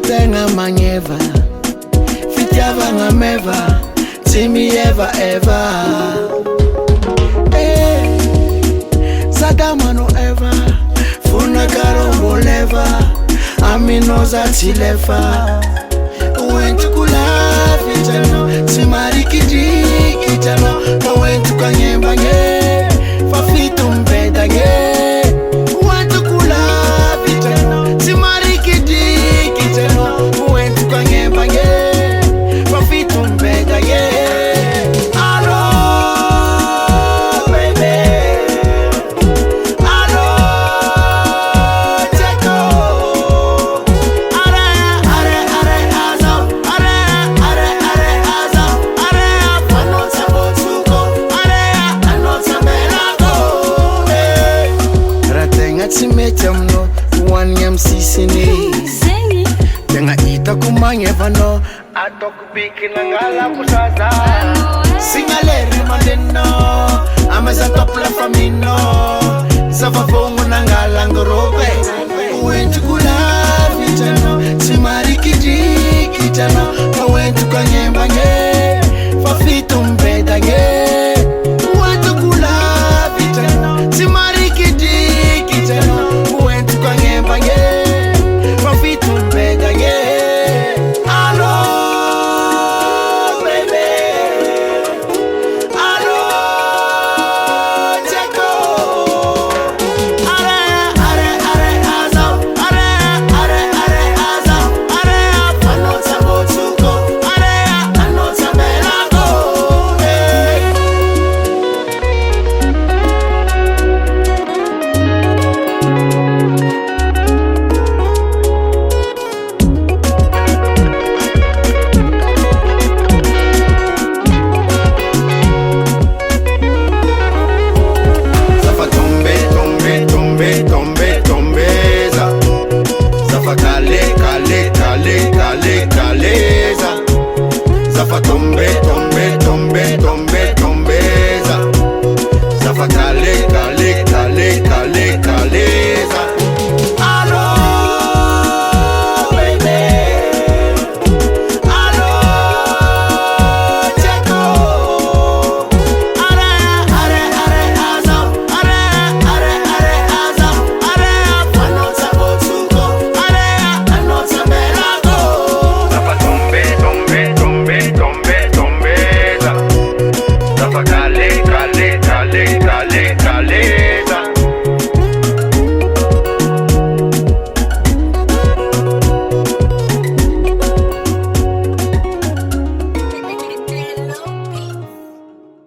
Tenga manyeva Fitiava ngameva Timi eva eva Zadama no eva Funa karombo leva Aminoza tilefa Uwentu kula Fitano Timari kijano Uwentu kanyemba nye Fafito mbeda nye Uwentu kula Fitano Timari kijano Uwentu kanyemba nye Fafito mbeda nye Timetamno wanyam sisini Tenga ita kumanyeva no Atok bikina ngala kusaza Singaleri mandeno Ameza topla famino Safa fongo nangala ngorobe Uwentu kula vitano Timari kijano Uwentu kanyemba nye Fafito mbeda nye Uwentu kula vitano Timari Uwentu kanyemba nye Fafito mbeda nye Alo baby Alo Jeko Are azam Are azam Anota botuko Anota belago Zafa tombe, tombeza. Zafa kale